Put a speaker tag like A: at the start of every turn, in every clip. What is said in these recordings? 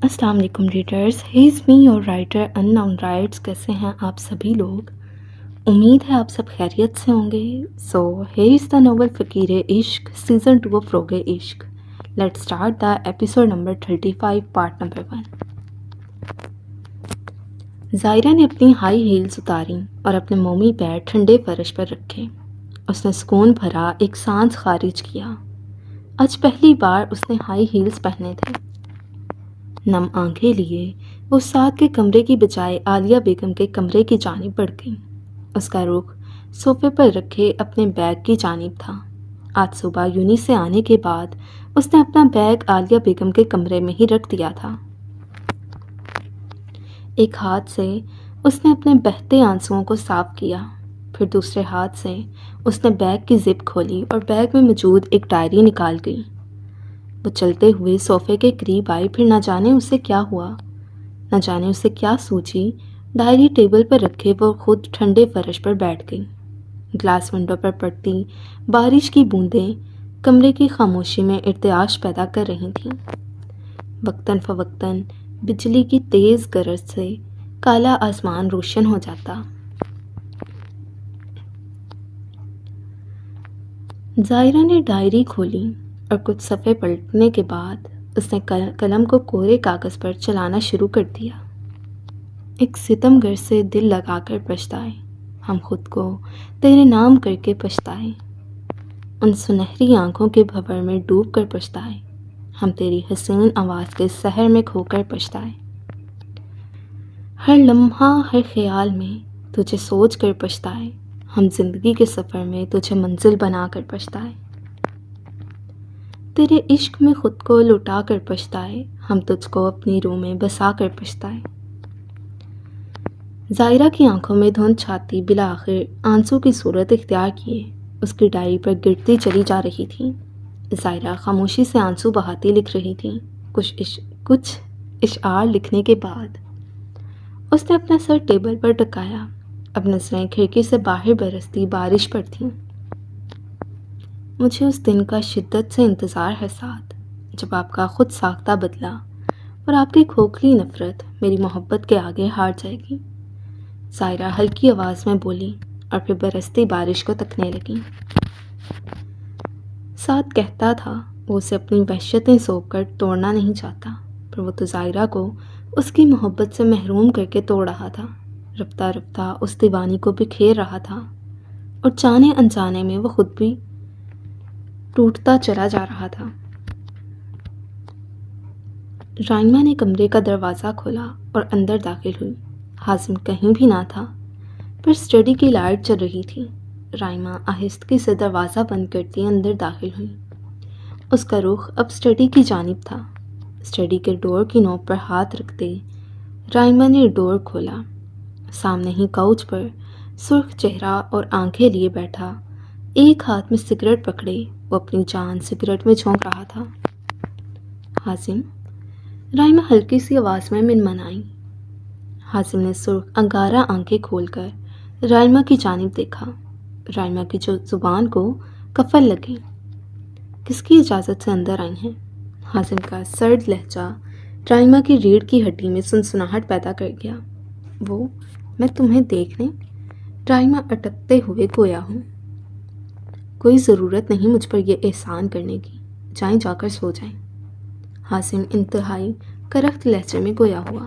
A: السلام علیکم readers, he is me your writer unknown writes. کیسے ہیں آپ سبھی لوگ؟ امید ہے آپ سب خیریت سے ہوں گے۔ So here is the novel فقیر عشق سیزن 2 آف روغ عشق۔ Let start the episode number 35 part number 1۔ ظاہرہ نے اپنی ہائی ہیلز اتاریں اور اپنے مومی پیر ٹھنڈے فرش پر رکھے۔ اس نے سکون بھرا ایک سانس خارج کیا۔ آج پہلی بار اس نے ہائی ہیلز پہنے تھے۔ نم آنکھیں لیے وہ ساتھ کے کمرے کی بجائے عالیہ بیگم کے کمرے کی جانب بڑھ گئی۔ اس کا رخ صوفے پر رکھے اپنے بیگ کی جانب تھا۔ آج صبح یونی سے آنے کے بعد اس نے اپنا بیگ عالیہ بیگم کے کمرے میں ہی رکھ دیا تھا۔ ایک ہاتھ سے اس نے اپنے بہتے آنسوؤں کو صاف کیا، پھر دوسرے ہاتھ سے اس نے بیگ کی زپ کھولی اور بیگ میں موجود ایک ڈائری نکال گئی۔ وہ چلتے ہوئے صوفے کے قریب آئی، پھر نہ جانے اسے کیا ہوا، نہ جانے اسے کیا سوچی، ڈائری ٹیبل پر رکھے وہ خود ٹھنڈے فرش پر بیٹھ گئی۔ گلاس ونڈو پر پڑتی بارش کی بوندیں کمرے کی خاموشی میں ارتعاش پیدا کر رہی تھیں۔ وقتاً فوقتاً بجلی کی تیز گرج سے کالا آسمان روشن ہو جاتا۔ ظاہرہ نے ڈائری کھولی اور کچھ صفحے پلٹنے کے بعد اس نے قلم کو کورے کاغذ پر چلانا شروع کر دیا۔ ایک ستم گر سے دل لگا کر پچھتائے، ہم خود کو تیرے نام کر کے پچھتائے، ان سنہری آنکھوں کے بھنور میں ڈوب کر پچھتائے، ہم تیری حسین آواز کے سحر میں کھو کر پچھتائے، ہر لمحہ ہر خیال میں تجھے سوچ کر پچھتائے، ہم زندگی کے سفر میں تجھے منزل بنا کر پچھتائے، تیرے عشق میں خود کو لٹا کر پچھتائے، ہم تجھ کو اپنی روح میں بسا کر پچھتائے۔ ظاہرہ کی آنکھوں میں دھند چھاتی بالآخر آنسو کی صورت اختیار کیے اس کی ڈائری پر گرتی چلی جا رہی تھی۔ ظاہرہ خاموشی سے آنسو بہاتی لکھ رہی تھی۔ کچھ اشعار لکھنے کے بعد اس نے اپنا سر ٹیبل پر ٹکایا۔ اب نظریں کھڑکی سے باہر برستی بارش پر تھیں۔ مجھے اس دن کا شدت سے انتظار ہے ساتھ، جب آپ کا خود ساختہ بدلا اور آپ کی کھوکھلی نفرت میری محبت کے آگے ہار جائے گی، ظاہرہ ہلکی آواز میں بولی اور پھر برستی بارش کو تکنے لگی۔ ساتھ کہتا تھا وہ اسے اپنی وحشتیں سونپ کر توڑنا نہیں چاہتا، پر وہ تو ظاہرہ کو اس کی محبت سے محروم کر کے توڑ رہا تھا، رفتہ رفتہ اس دیوانی کو بکھیر رہا تھا، اور جانے انجانے میں وہ خود بھی ٹوٹتا چلا جا رہا تھا۔ رائمہ نے کمرے کا دروازہ کھولا اور اندر داخل ہوئی۔ حازم کہیں بھی نہ تھا، پر اسٹڈی کی لائٹ چل رہی تھی۔ رائمہ آہستگی سے دروازہ بند کرتی اندر داخل ہوئی۔ اس کا رخ اب اسٹڈی کی جانب تھا۔ اسٹڈی کے ڈور کی نوک پر ہاتھ رکھتے رائمہ نے ڈور کھولا۔ سامنے ہی کاؤچ پر سرخ چہرہ اور آنکھیں لیے بیٹھا، ایک ہاتھ میں سگریٹ پکڑے وہ اپنی جان سگریٹ میں جھونک رہا تھا۔ حازم، رائمہ ہلکی سی آواز میں منمنائی۔ حازم نے سرخ انگارہ آنکھیں کھول کر رائمہ کی جانب دیکھا۔ رائمہ کی جو زبان کو کفل لگی۔ کس کی اجازت سے اندر آئی ہیں؟ حازم کا سرد لہجہ رائمہ کی ریڑھ کی ہڈی میں سنسناہٹ پیدا کر گیا۔ وہ، میں تمہیں دیکھنے؟ رائمہ اٹکتے ہوئے گویا ہوں۔ کوئی ضرورت نہیں مجھ پر یہ احسان کرنے کی، جائیں جا کر سو جائیں۔ حازم انتہائی کرخت لہجے میں گویا ہوا۔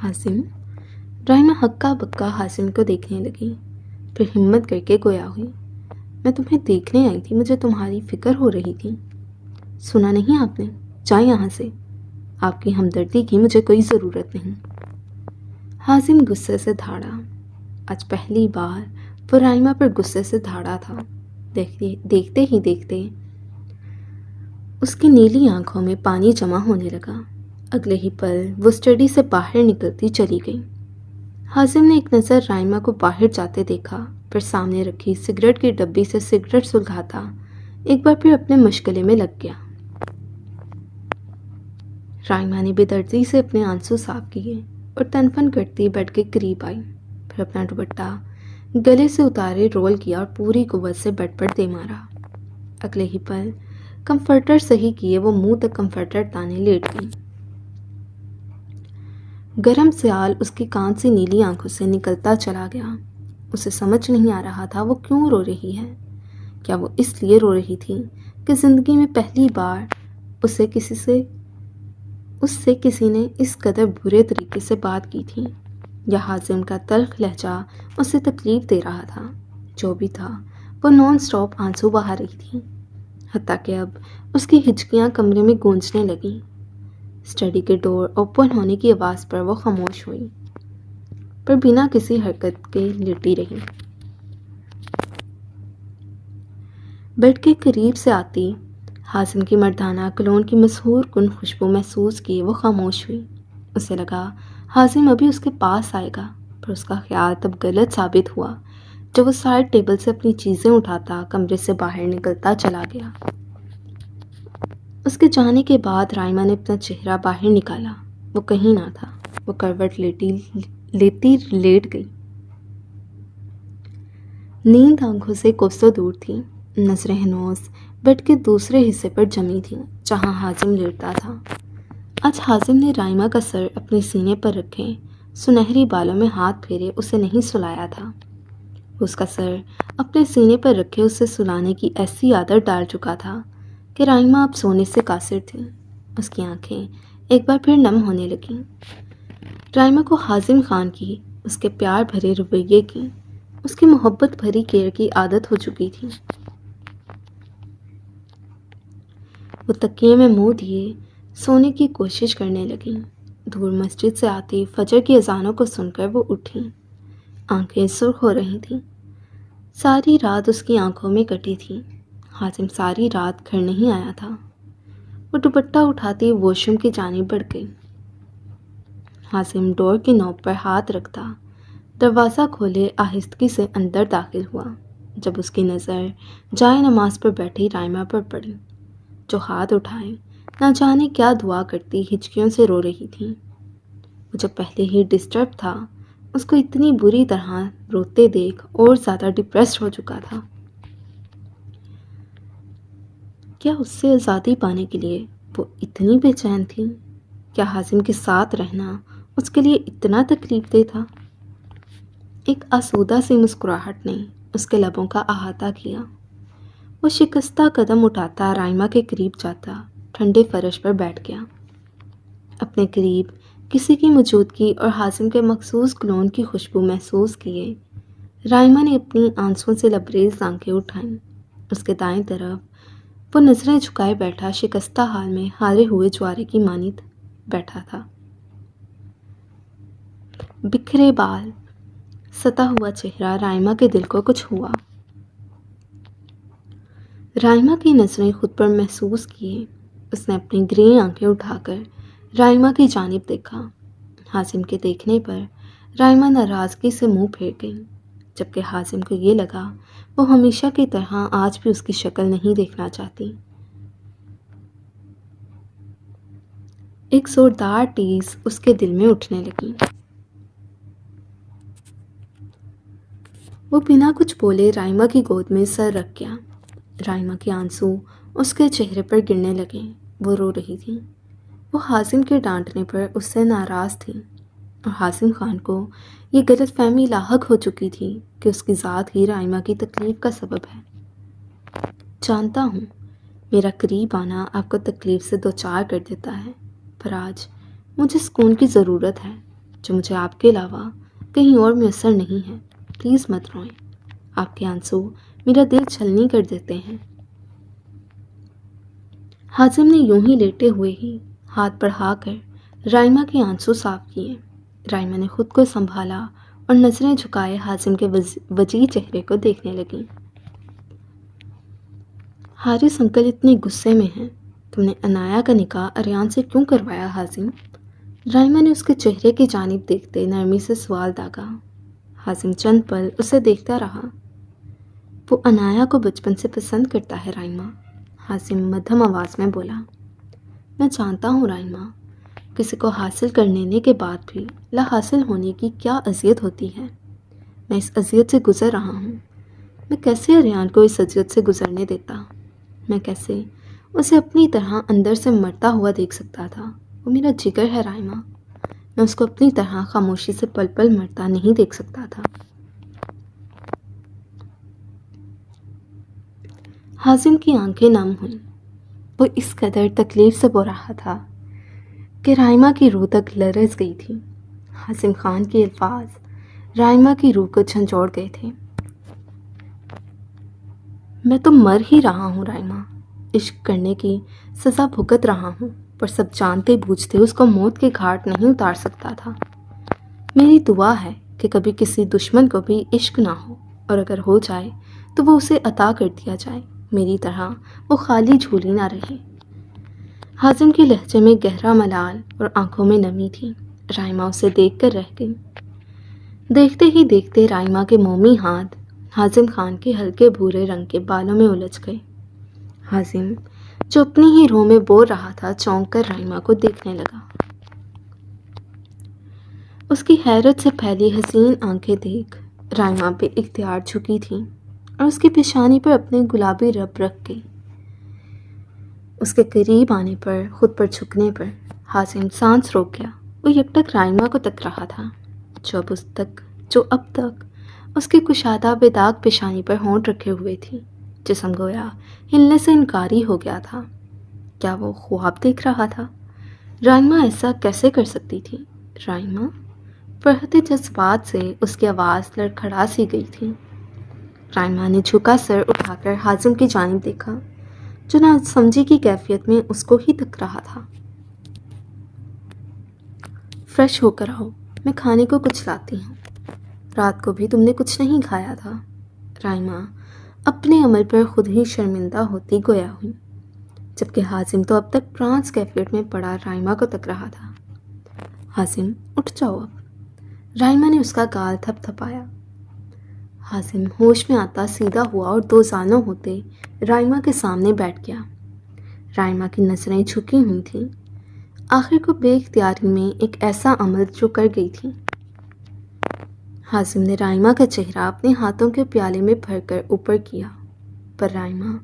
A: حازم، رائمہ ہکا بکا حازم کو دیکھنے لگی، پھر ہمت کر کے گویا ہوئی۔ میں تمہیں دیکھنے آئی تھی، مجھے تمہاری فکر ہو رہی تھی۔ سنا نہیں آپ نے؟ جائیں یہاں سے، آپ کی ہمدردی کی مجھے کوئی ضرورت نہیں۔ حازم غصے سے دھاڑا۔ آج پہلی بار وہ رائمہ پر غصے سے دھاڑا تھا۔ دیکھتے ہی دیکھتے اس کی نیلی آنکھوں میں پانی جمع ہونے لگا۔ اگلے ہی پل وہ اسٹڈی سے باہر نکلتی چلی گئی۔ حازم نے ایک نظر رائمہ کو باہر جاتے دیکھا، پھر سامنے رکھی سگریٹ کی ڈبی سے سگریٹ سلگاتا ایک بار پھر اپنے مشغلے میں لگ گیا۔ رائمہ نے بے دردی سے اپنے آنسو صاف کیے اور تنفن کرتی بیڈ کے قریب آئی، پھر اپنا دوپٹہ گلے سے اتارے رول کیا اور پوری قوت سے بیڈ پر دے مارا۔ اگلے ہی پل کمفرٹر صحیح کیے وہ منہ تک کمفرٹر تانے لیٹ گئی۔ گرم سیال اس کی کان سی نیلی آنکھوں سے نکلتا چلا گیا۔ اسے سمجھ نہیں آ رہا تھا وہ کیوں رو رہی ہے۔ کیا وہ اس لیے رو رہی تھی کہ زندگی میں پہلی بار اس سے کسی نے اس قدر برے طریقے سے بات کی تھی، یا حازم کا تلخ لہجہ اسے تکلیف دے رہا تھا؟ جو بھی تھا وہ نان سٹاپ آنسو بہا رہی تھی، حتیٰ کہ اب اس کی ہچکیاں کمرے میں گونجنے لگیں۔ اسٹڈی کے ڈور اوپن ہونے کی آواز پر وہ خاموش ہوئی، پر بنا کسی حرکت کے لیٹی رہی۔ بیڈ کے قریب سے آتی حازم کی مردانہ کلون کی مسحور کن خوشبو محسوس کی وہ خاموش ہوئی۔ اسے لگا حازم ابھی اس کے پاس آئے گا، پر اس کا خیال تب غلط ثابت ہوا جب وہ سائڈ ٹیبل سے اپنی چیزیں اٹھاتا کمرے سے باہر نکلتا چلا گیا۔ اس کے جانے کے بعد رائمہ نے اپنا چہرہ باہر نکالا۔ وہ کہیں نہ تھا۔ وہ کروٹ لیتی لیٹ گئی۔ نیند آنکھوں سے کوسوں دور تھی۔ نظریں ہنوز بیڈ کے دوسرے حصے پر جمی تھیں جہاں حازم لیٹتا تھا۔ آج حازم نے رائمہ کا سر اپنے سینے پر رکھے سنہری بالوں میں ہاتھ پھیرے اسے نہیں سلایا تھا۔ اس کا سر اپنے سینے پر رکھے اسے سلانے کی ایسی عادت ڈال چکا تھا کہ رائمہ اب سونے سے قاصر تھی۔ اس کی آنکھیں ایک بار پھر نم ہونے لگیں۔ رائمہ کو حازم خان کی، اس کے پیار بھرے رویے کی، اس کی محبت بھری کیئر کی عادت ہو چکی تھی۔ وہ تکیے میں منہ دیے سونے کی کوشش کرنے لگیں۔ دور مسجد سے آتی فجر کی اذانوں کو سن کر وہ اٹھی۔ آنکھیں سرخ ہو رہی تھیں۔ ساری رات اس کی آنکھوں میں کٹی تھی۔ حازم ساری رات گھر نہیں آیا تھا۔ وہ دوپٹہ اٹھاتی واش روم کی جانب بڑھ گئی۔ حازم ڈور کی نوب پر ہاتھ رکھتا دروازہ کھولے آہستگی سے اندر داخل ہوا جب اس کی نظر جائے نماز پر بیٹھی رائمہ پر پڑی، جو ہاتھ اٹھائے نہ جانے کیا دعا کرتی ہچکیوں سے رو رہی تھی۔ وہ جو پہلے ہی ڈسٹرب تھا اس کو اتنی بری طرح روتے دیکھ اور زیادہ ڈپریسڈ ہو چکا تھا۔ کیا اس سے آزادی پانے کے لیے وہ اتنی بے چین تھی؟ کیا حازم کے ساتھ رہنا اس کے لیے اتنا تکلیف دہ تھا؟ ایک آسودہ سی مسکراہٹ نے اس کے لبوں کا احاطہ کیا۔ وہ شکستہ قدم اٹھاتا رائمہ کے قریب جاتا ٹھنڈے فرش پر بیٹھ گیا۔ اپنے قریب کسی کی موجودگی اور حازم کے مخصوص کلون کی خوشبو محسوس کیے رائمہ نے اپنی آنسوؤں سے لبریز آنکھیں اٹھائیں۔ اس کے دائیں طرف وہ نظریں جھکائے بیٹھا شکستہ حال میں ہارے ہوئے جوارے کی مانند بیٹھا تھا۔ بکھرے بال، ستا ہوا چہرہ، رائمہ کے دل کو کچھ ہوا۔ رائمہ کی نظریں خود پر محسوس کیے اس نے اپنی گرے آنکھیں اٹھا کر رائمہ کی جانب دیکھا۔ حازم کے دیکھنے پر رائمہ ناراضگی سے منہ پھیر گئی، جبکہ حازم کو یہ لگا وہ ہمیشہ کی طرح آج بھی اس کی شکل نہیں دیکھنا چاہتی۔ ایک زوردار ٹیز اس کے دل میں اٹھنے لگی۔ وہ بنا کچھ بولے رائمہ کی گود میں سر رکھ گیا۔ رائمہ کے آنسو اس کے چہرے پر گرنے لگے۔ وہ رو رہی تھی۔ وہ حازم کے ڈانٹنے پر اس سے ناراض تھی، اور حازم خان کو یہ غلط فہمی لاحق ہو چکی تھی کہ اس کی ذات ہی رائمہ کی تکلیف کا سبب ہے۔ جانتا ہوں میرا قریب آنا آپ کو تکلیف سے دوچار کر دیتا ہے، پر آج مجھے سکون کی ضرورت ہے جو مجھے آپ کے علاوہ کہیں اور میسر نہیں ہے۔ پلیز مت روئیں، آپ کے آنسو میرا دل چھلنی کر دیتے ہیں۔ حازم نے یوں ہی لیٹے ہوئے ہی ہاتھ بڑھا کر رائمہ کے آنسو صاف کیے۔ رائمہ نے خود کو سنبھالا اور نظریں جھکائے حازم کے وجیح چہرے کو دیکھنے لگی۔ حارث انکل اتنے غصے میں ہیں، تم نے عنایا کا نکاح اریان سے کیوں کروایا حازم؟ رائمہ نے اس کے چہرے کی جانب دیکھتے نرمی سے سوال داغا۔ حازم چند پل اسے دیکھتا رہا۔ وہ عنایا کو بچپن سے پسند کرتا ہے رائمہ، حازم مدھم آواز میں بولا۔ میں جانتا ہوں رائمہ، کسی کو حاصل کر لینے کے بعد بھی لا حاصل ہونے کی کیا اذیت ہوتی ہے۔ میں اس اذیت سے گزر رہا ہوں۔ میں کیسے اریان کو اس اذیت سے گزرنے دیتا؟ میں کیسے اسے اپنی طرح اندر سے مرتا ہوا دیکھ سکتا تھا۔ وہ میرا جگر ہے رائما، میں اس کو اپنی طرح خاموشی سے پل پل مرتا نہیں دیکھ سکتا تھا۔ حازم کی آنکھیں نم ہوئیں۔ وہ اس قدر تکلیف سے بو رہا تھا کہ رائما کی روح تک لرز گئی تھی۔ حازم خان کے الفاظ رائما کی روح کو جھنجھوڑ گئے تھے۔ میں تو مر ہی رہا ہوں رائما، عشق کرنے کی سزا بھگت رہا ہوں، پر سب جانتے بوجھتے اس کو موت کے گھاٹ نہیں اتار سکتا تھا۔ میری دعا ہے کہ کبھی کسی دشمن کو بھی عشق نہ ہو، اور اگر ہو جائے تو وہ اسے عطا کر دیا جائے، میری طرح وہ خالی جھولی نہ رہے۔ حازم کے لہجے میں گہرا ملال اور آنکھوں میں نمی تھی۔ رائما اسے دیکھ کر رہ گئی۔ دیکھتے ہی دیکھتے رائما کے مومی ہاتھ حازم خان کے ہلکے بھورے رنگ کے بالوں میں الجھ گئے۔ حازم جو اپنی ہی روح میں بول رہا تھا چونک کر رائما کو دیکھنے لگا۔ اس کی حیرت سے پھیلی حسین آنکھیں دیکھ رائما بے اختیار جھکی تھیں اور اس کی پیشانی پر اپنے گلابی رب رکھ گئی۔ اس کے قریب آنے پر، خود پر جھکنے پر حازم سانس روک گیا۔ وہ یکٹک رائما کو تک رہا تھا، جو اب تک اس کی کشادہ بے داغ پیشانی پر ہونٹ رکھے ہوئے تھی۔ جسم گویا ہلنے سے انکاری ہو گیا تھا۔ کیا وہ خواب دیکھ رہا تھا؟ رائما ایسا کیسے کر سکتی تھی؟ رائما؟ بڑھتے جذبات سے اس کی آواز لڑکھڑا سی گئی تھی۔ رائما نے جھکا سر اٹھا کر حازم کی جانب دیکھا، جو نہ سمجھی کی کیفیت میں اس کو ہی تک رہا تھا۔ فریش ہو کر آؤ، میں کھانے کو کچھ لاتی ہوں۔ رات کو بھی تم نے کچھ نہیں کھایا تھا۔ رائما اپنے عمل پر خود ہی شرمندہ ہوتی گویا ہوئی، جبکہ حازم تو اب تک ٹرانس کیفیٹ میں پڑا رائما کو تک رہا تھا۔ حازم اٹھ جاؤ اب، رائما نے اس کا گال تھپ تھپایا۔ حازم ہوش میں آتا سیدھا ہوا اور دو زانوں ہوتے رائما کے سامنے بیٹھ گیا۔ رائما کی نظریں جھکی ہوئی تھیں، آخر کو بے اختیاری میں ایک ایسا عمل جو کر گئی تھی۔ حازم نے رائما کا چہرہ اپنے ہاتھوں کے پیالے میں بھر کر اوپر کیا، پر رائما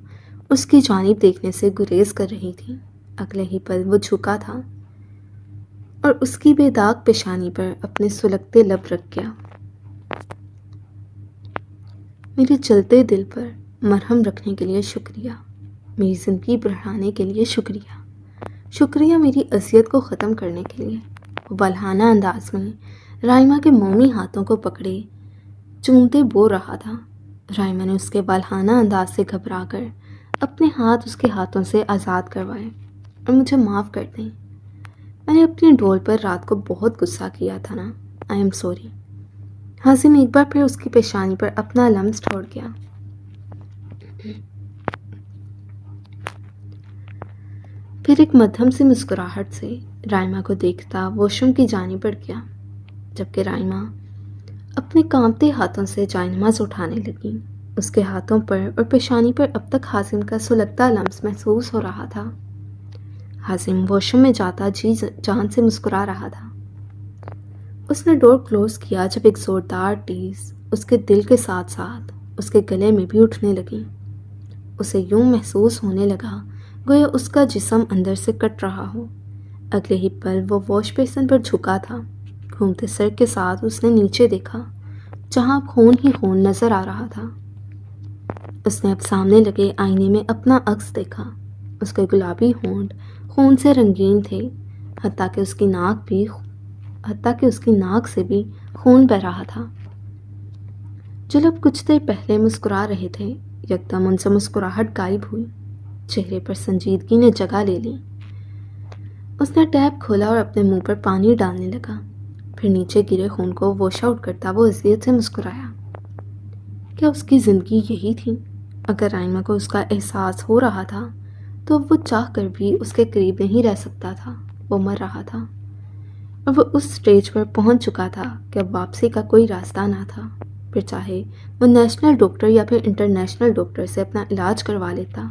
A: اس کی جانب دیکھنے سے گریز کر رہی تھی۔ اگلے ہی پل وہ جھکا تھا اور اس کی بے داغ پیشانی پر اپنے سلگتے لب رکھ گیا۔ میرے جلتے دل پر مرہم رکھنے کے لیے شکریہ، میری زندگی بڑھانے کے لیے شکریہ، شکریہ میری اذیت کو ختم کرنے کے لیے۔ وہ بلہانہ انداز میں رائما کے مومی ہاتھوں کو پکڑے چومتے بول رہا تھا۔ رائما نے اس کے بلہانہ انداز سے گھبرا کر اپنے ہاتھ اس کے ہاتھوں سے آزاد کروائے۔ اور مجھے معاف کر دیں، میں نے اپنی ڈول پر رات کو بہت غصہ کیا تھا نا، آئی ایم سوری۔ حازم ایک بار پھر اس کی پیشانی پر اپنا لمس چھوڑ گیا۔ پھر ایک مدھم سی مسکراہٹ سے رائما کو دیکھتا واش روم کی جانب بڑھ گیا، جبکہ رائما اپنے کانپتے ہاتھوں سے جائنماز اٹھانے لگی۔ اس کے ہاتھوں پر اور پیشانی پر اب تک حازم کا سلگتا لمس محسوس ہو رہا تھا۔ حازم واش روم میں جاتا جی جان سے مسکرا رہا تھا۔ اس نے ڈور کلوز کیا جب ایک زوردار ٹیز اس کے دل کے ساتھ ساتھ اس کے گلے میں بھی اٹھنے لگی۔ اسے یوں محسوس ہونے لگا گویا اس کا جسم اندر سے کٹ رہا ہو۔ اگلے ہی پل وہ واش بیسن پر جھکا تھا۔ گھومتے سر کے ساتھ اس نے نیچے دیکھا، جہاں خون ہی خون نظر آ رہا تھا۔ اس نے اب سامنے لگے آئینے میں اپنا عکس دیکھا۔ اس کے گلابی ہونٹ خون سے رنگین تھے، حتیٰ کہ اس کی ناک سے بھی خون بہہ رہا تھا۔ جو لب کچھ دیر پہلے مسکرا رہے تھے، یکدم ان سے مسکراہٹ غائب ہوئی، چہرے پر سنجیدگی نے جگہ لے لی۔ اس نے ٹیپ کھولا اور اپنے منہ پر پانی ڈالنے لگا، پھر نیچے گرے خون کو واش آؤٹ کرتا وہ اذیت سے مسکرایا۔ کیا اس کی زندگی یہی تھی؟ اگر رائما کو اس کا احساس ہو رہا تھا تو اب وہ چاہ کر بھی اس کے قریب نہیں رہ سکتا تھا۔ وہ مر رہا تھا اور وہ اس سٹیج پر پہنچ چکا تھا کہ اب واپسی کا کوئی راستہ نہ تھا، پھر چاہے وہ نیشنل ڈاکٹر یا پھر انٹرنیشنل ڈاکٹر سے اپنا علاج کروا لیتا،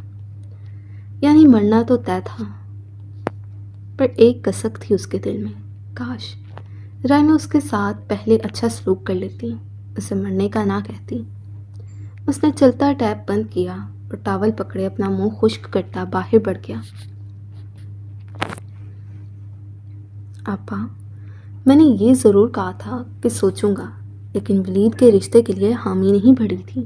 A: یعنی مرنا تو طے تھا۔ پر ایک کسک تھی اس کے دل میں، کاش رائما اس کے ساتھ پہلے اچھا سلوک کر لیتی، اسے مرنے کا نہ کہتی۔ اس نے چلتا ٹیپ بند کیا اور ٹاول پکڑے اپنا منہ خشک کرتا باہر بڑھ گیا۔ آپا، میں نے یہ ضرور کہا تھا کہ سوچوں گا، لیکن ولید کے رشتے کے لیے حامی نہیں بھری تھی۔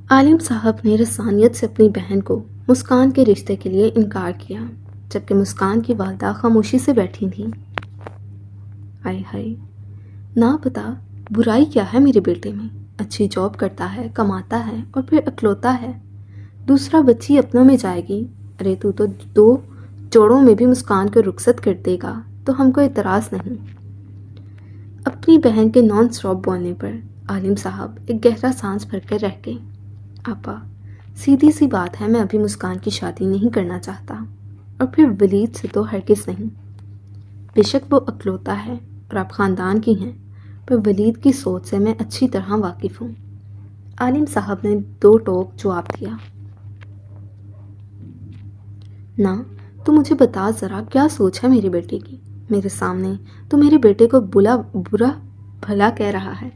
A: عالم صاحب نے رسانیت سے اپنی بہن کو مسکان کے رشتے کے لیے انکار کیا، جبکہ مسکان کی والدہ خاموشی سے بیٹھی تھیں۔ آئے ہائے، نہ پتا برائی کیا ہے میرے بیٹے میں؟ اچھی جاب کرتا ہے، کماتا ہے اور پھر اکلوتا ہے۔ دوسرا بچی اپنوں میں جائے گی۔ ارے تو 2 جوڑوں میں بھی مسکان کو رخصت کر دے گا تو ہم کو اعتراض نہیں۔ اپنی بہن کے نان اسٹاپ بولنے پر عالم صاحب ایک گہرا سانس بھر کر رہ گئے۔ آپا، سیدھی سی بات ہے، میں ابھی مسکان کی شادی نہیں کرنا چاہتا، اور پھر ولید سے تو ہرگز نہیں۔ بے شک وہ اکلوتا ہے اور آپ خاندان کی ہیں، پر ولید کی سوچ سے میں اچھی طرح واقف ہوں۔ عالم صاحب نے 2 ٹوک جواب دیا۔ نا، تو مجھے بتا ذرا کیا سوچ ہے میرے بیٹے کی؟ میرے سامنے تو میرے بیٹے کو برا بھلا کہہ رہا ہے۔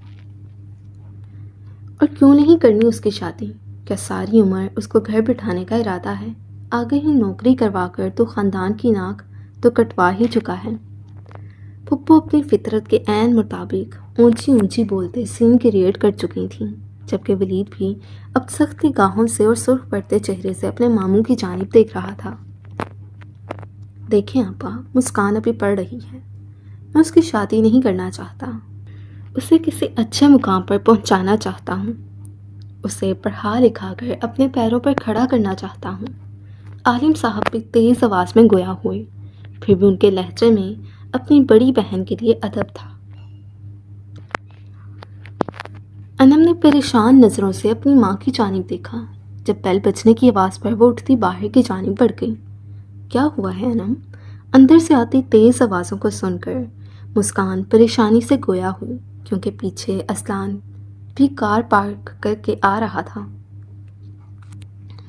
A: اور کیوں نہیں کرنی اس کی شادی؟ کیا ساری عمر اس کو گھر بٹھانے کا ارادہ ہے؟ آگے ہی نوکری کروا کر تو خاندان کی ناک تو کٹوا ہی چکا ہے۔ پھپھو اپنی فطرت کے عین مطابق اونچی اونچی بولتے سین کی ریڑھ کر چکی تھیں، جبکہ ولید بھی اب سخت نگاہوں سے اور سرخ پڑتے چہرے سے اپنے ماموں کی جانب دیکھ رہا تھا۔ دیکھیں آپا، مسکان ابھی پڑھ رہی ہے، میں اس کی شادی نہیں کرنا چاہتا، اسے کسی اچھے مقام پر پہنچانا چاہتا ہوں، اسے پڑھا لکھا کر اپنے پیروں پر کھڑا کرنا چاہتا ہوں۔ عالم صاحب بھی تیز آواز میں گویا ہوئے، پھر بھی ان کے لہجے میں اپنی بڑی بہن کے لیے ادب تھا۔ انم نے پریشان نظروں سے اپنی ماں کی جانب دیکھا۔ جب بیل بجنے کی آواز پر وہ اٹھتی باہر کی جانب بڑھ گئی۔ کیا ہوا ہے انم؟ اندر سے آتی تیز آوازوں کو سن کر مسکان پریشانی سے گویا ہوئی، کیونکہ پیچھے اسلان بھی کار پارک کر کے آ رہا تھا۔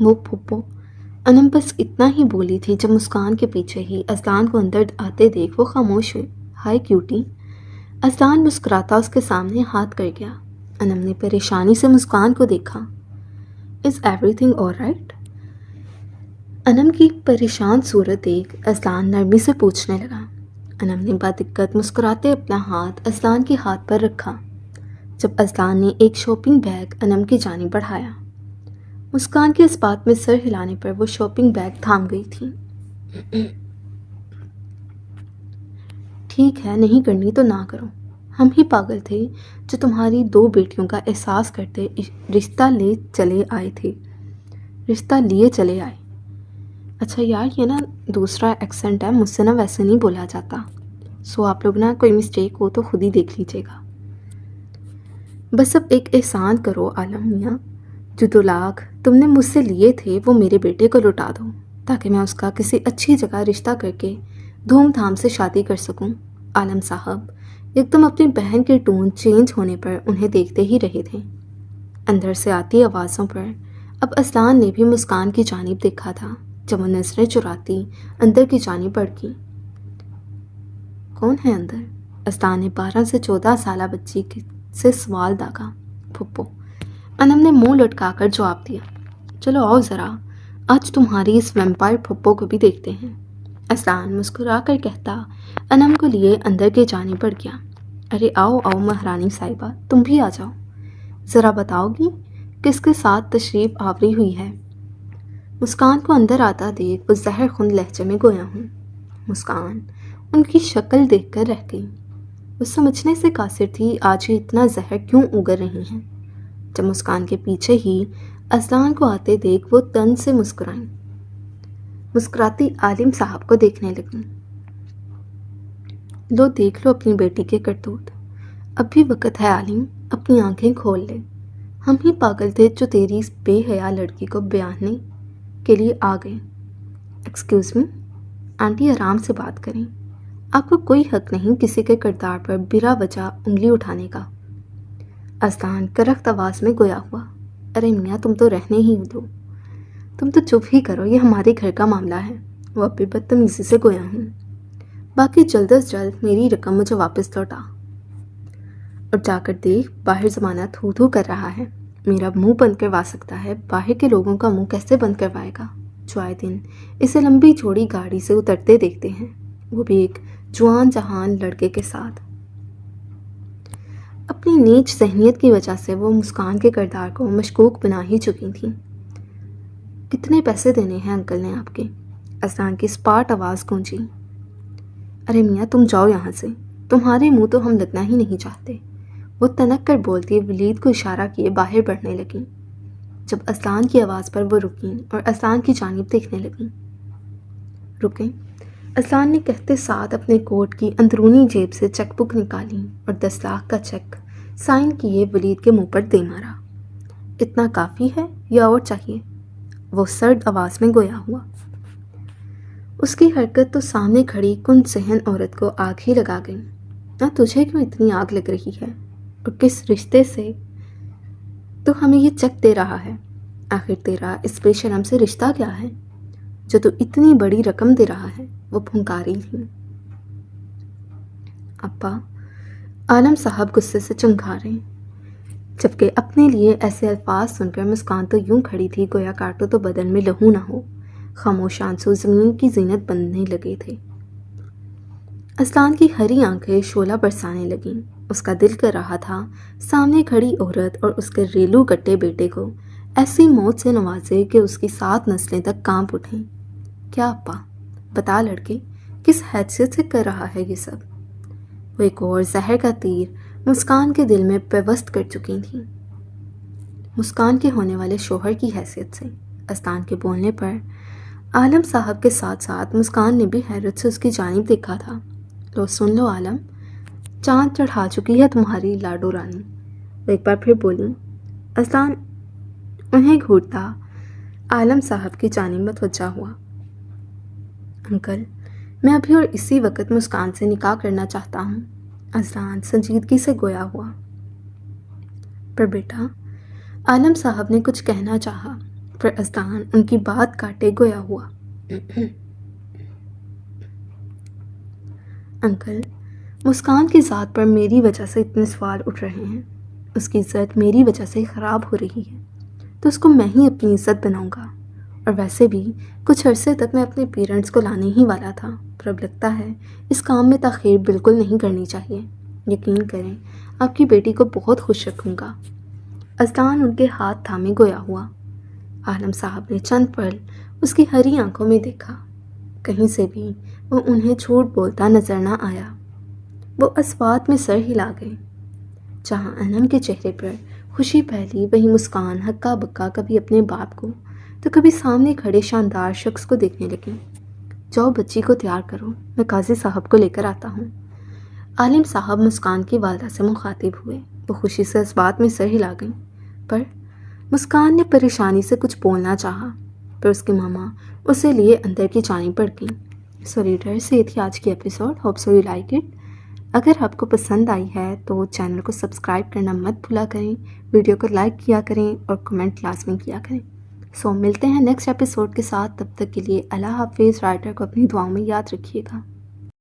A: وہ پھپھو، انم بس اتنا ہی بولی تھی جب مسکان کے پیچھے ہی اسلان کو اندر آتے دیکھ وہ خاموش ہوئی۔ ہائے کیوٹی! اسلان مسکراتا اس کے سامنے ہاتھ کر گیا۔ انم نے پریشانی سے مسکان کو دیکھا۔ Is everything all right? Anam کی پریشان صورت دیکھ اسلان نرمی سے پوچھنے لگا۔ انم نے بدقت مسکراتے اپنا ہاتھ اسلان کے ہاتھ پر رکھا، جب اسلان نے ایک شاپنگ بیگ انم کی جانب بڑھایا۔ مسکان کے اس بات میں سر ہلانے پر وہ شاپنگ بیگ تھام گئی تھی۔ ٹھیک ہے، نہیں کرنی تو نہ کرو، ہم ہی پاگل تھے جو تمہاری 2 بیٹیوں کا احساس کرتے رشتہ لیے چلے آئے۔ اچھا یار، یہ نا دوسرا ایکسنٹ ہے، مجھ سے نا ویسے نہیں بولا جاتا، سو آپ لوگ نا کوئی مسٹیک ہو تو خود ہی دیکھ لیجیے گا۔ بس اب ایک احسان کرو عالم میاں، جو 2 لاکھ تم نے مجھ سے لیے تھے وہ میرے بیٹے کو لوٹا دو، تاکہ میں اس کا کسی اچھی جگہ رشتہ کر کے دھوم دھام سے شادی کر سکوں۔ عالم صاحب ایک دم اپنی بہن کے ٹون چینج ہونے پر انہیں دیکھتے ہی رہے تھے۔ اندر سے آتی آوازوں پر اب اسلان نے بھی مسکان کی جانب دیکھا تھا، جب وہ نظریں چراتی اندر کی جانب بڑھ گئی۔ کون ہے اندر؟ اسلان نے 12 سے 14 سالہ بچی سے سوال داغا۔ پھپھو، انم نے منہ لٹکا کر جواب دیا۔ چلو آؤ ذرا، آج تمہاری اس ویمپائر پھپھو کو بھی دیکھتے ہیں۔ اسلان مسکرا کر کہتا انم کو لیے اندر کی جانب بڑھ گیا۔ ارے آؤ آؤ مہرانی صاحبہ، تم بھی آ جاؤ، ذرا بتاؤ گی کس کے ساتھ تشریف آوری ہوئی ہے؟ مسکان کو اندر آتا دیکھ وہ زہر خون لہجے میں گویا ہوں۔ مسکان ان کی شکل دیکھ کر رہ گئی۔ وہ سمجھنے سے قاصر تھی آج یہ اتنا زہر کیوں اگر رہی ہیں۔ جب مسکان کے پیچھے ہی اسلان کو آتے دیکھ وہ تن سے مسکرائیں، مسکراتی عالم صاحب کو دیکھنے لگیں۔ لو دیکھ لو اپنی بیٹی کے کرتوت، اب بھی وقت ہے عالم، اپنی آنکھیں کھول لے۔ ہم ہی پاگل تھے جو تیری اس بے حیا لڑکی کو بیانے کے لیے آ گئے۔ ایکسکیوز می آنٹی، آرام سے بات کریں، آپ کو کوئی حق نہیں کسی کے کردار پر بلا وجہ انگلی اٹھانے کا۔ اسلان کرخت آواز میں گویا ہوا۔ ارے میاں تم تو رہنے ہی دو، تم تو چپ ہی کرو، یہ ہمارے گھر کا معاملہ ہے۔ وہ اب بھی بدتمیزی سے گویا ہوں۔ باقی جلد از جلد میری رقم مجھے واپس لوٹا، اور جا کر دیکھ باہر زمانہ تھو تھو کر رہا ہے، میرا منہ بند کروا سکتا ہے، باہر کے لوگوں کا منہ کیسے بند کروائے گا جو آئے دن اسے لمبی چوڑی گاڑی سے اترتے دیکھتے ہیں، وہ بھی ایک جوان جہان لڑکے کے ساتھ۔ اپنی نیچ ذہنیت کی وجہ سے وہ مسکان کے کردار کو مشکوک بنا ہی چکی تھیں۔ کتنے پیسے دینے ہیں انکل نے آپ کے؟ اذان کی اسپاٹ آواز گونجی۔ ارے میاں تم جاؤ یہاں سے، تمہارے منہ تو ہم لگنا ہی نہیں چاہتے، وہ تنک کر بولتی ولید کو اشارہ کیے باہر بڑھنے لگیں۔ جب اذان کی آواز پر وہ رکیں اور اذان کی جانب دیکھنے لگیں۔ رکیں، اذان نے کہتے ساتھ اپنے کوٹ کی اندرونی جیب سے چیک بک نکالی اور 10 لاکھ کا چیک سائن کیے ولید کے منہ پر دے مارا۔ اتنا کافی ہے یا اور چاہیے؟ وہ سرد آواز میں گویا ہوا۔ اس کی حرکت تو سامنے کھڑی کن صحن عورت کو آگ ہی لگا گئی۔ نہ تجھے کیوں اتنی آگ لگ رہی ہے، اور کس رشتے سے تو ہمیں یہ چیک دے رہا ہے؟ آخر تیرا اس بے شرم سے رشتہ کیا ہے جو تو اتنی بڑی رقم دے رہا ہے؟ وہ پھنکاری تھی۔ ابا، عالم صاحب غصے سے چنگھارے، جبکہ اپنے لیے ایسے الفاظ سن کر مسکان تو یوں کھڑی تھی گویا کاٹو تو بدن میں لہو نہ ہو۔ خاموش آنسو زمین کی زینت بننے لگے تھے۔ اذان کی ہری آنکھیں شعلہ برسانے لگیں۔ اس کا دل کر رہا تھا سامنے کھڑی عورت اور اس کے ریلو گٹے بیٹے کو ایسی موت سے نوازے کہ اس کی 7 نسلیں تک کانپ اٹھیں۔ کیا ابا، بتا لڑکے، کس حیثیت سے کر رہا ہے یہ سب؟ وہ ایک اور زہر کا تیر مسکان کے دل میں پیوست کر چکی تھی۔ مسکان کے ہونے والے شوہر کی حیثیت سے۔ اذان کے بولنے پر عالم صاحب کے ساتھ ساتھ مسکان نے بھی حیرت سے اس کی جانب دیکھا تھا۔ لو سن لو عالم، چاند چڑھا چکی ہے تمہاری لاڈو رانی۔ وہ ایک بار پھر بولی۔ اذان انہیں گھورتا عالم صاحب کی جانب متوجہ ہوا۔ انکل، میں ابھی اور اسی وقت مسکان سے نکاح کرنا چاہتا ہوں۔ اذان سنجیدگی سے گویا ہوا۔ پر بیٹا، عالم صاحب نے کچھ کہنا چاہا، پر اذان ان کی بات کاٹے گویا ہوا۔ انکل، مسکان کی ذات پر میری وجہ سے اتنے سوال اٹھ رہے ہیں، اس کی عزت میری وجہ سے خراب ہو رہی ہے، تو اس کو میں ہی اپنی عزت بناؤں گا۔ اور ویسے بھی کچھ عرصے تک میں اپنے پیرنٹس کو لانے ہی والا تھا، پر اب لگتا ہے اس کام میں تاخیر بالکل نہیں کرنی چاہیے۔ یقین کریں، آپ کی بیٹی کو بہت خوش رکھوں گا۔ اذان ان کے ہاتھ تھامے گویا ہوا۔ عالم صاحب نے چند پل اس کی ہری آنکھوں میں دیکھا، کہیں سے بھی وہ انہیں جھوٹ بولتا نظر نہ آیا۔ وہ اسوات میں سر ہلا گئے۔ جہاں انم کے چہرے پر خوشی پھیلی، وہیں مسکان ہکا بکا کبھی اپنے باپ کو تو کبھی سامنے کھڑے شاندار شخص کو دیکھنے لگی۔ جاؤ بچی کو تیار کرو، میں قاضی صاحب کو لے کر آتا ہوں۔ عالم صاحب مسکان کی والدہ سے مخاطب ہوئے۔ وہ خوشی سے اس بات میں سر ہلا گئیں، پر مسکان نے پریشانی سے کچھ بولنا چاہا، پر اس کے ماما اسے لیے اندر کی جانب بڑھ گئیں۔ سو ریڈرز، یہ تھی آج کی episode. Hope so you like it. اگر آپ کو پسند آئی ہے تو چینل کو سبسکرائب کرنا مت بھولا کریں، ویڈیو کو لائک کیا کریں اور کمنٹ لازمی کیا کریں۔ سو ملتے ہیں نیکسٹ ایپیسوڈ کے ساتھ، تب تک کے لیے اللہ حافظ۔ رائٹر کو اپنی دعاؤں میں یاد رکھیے گا۔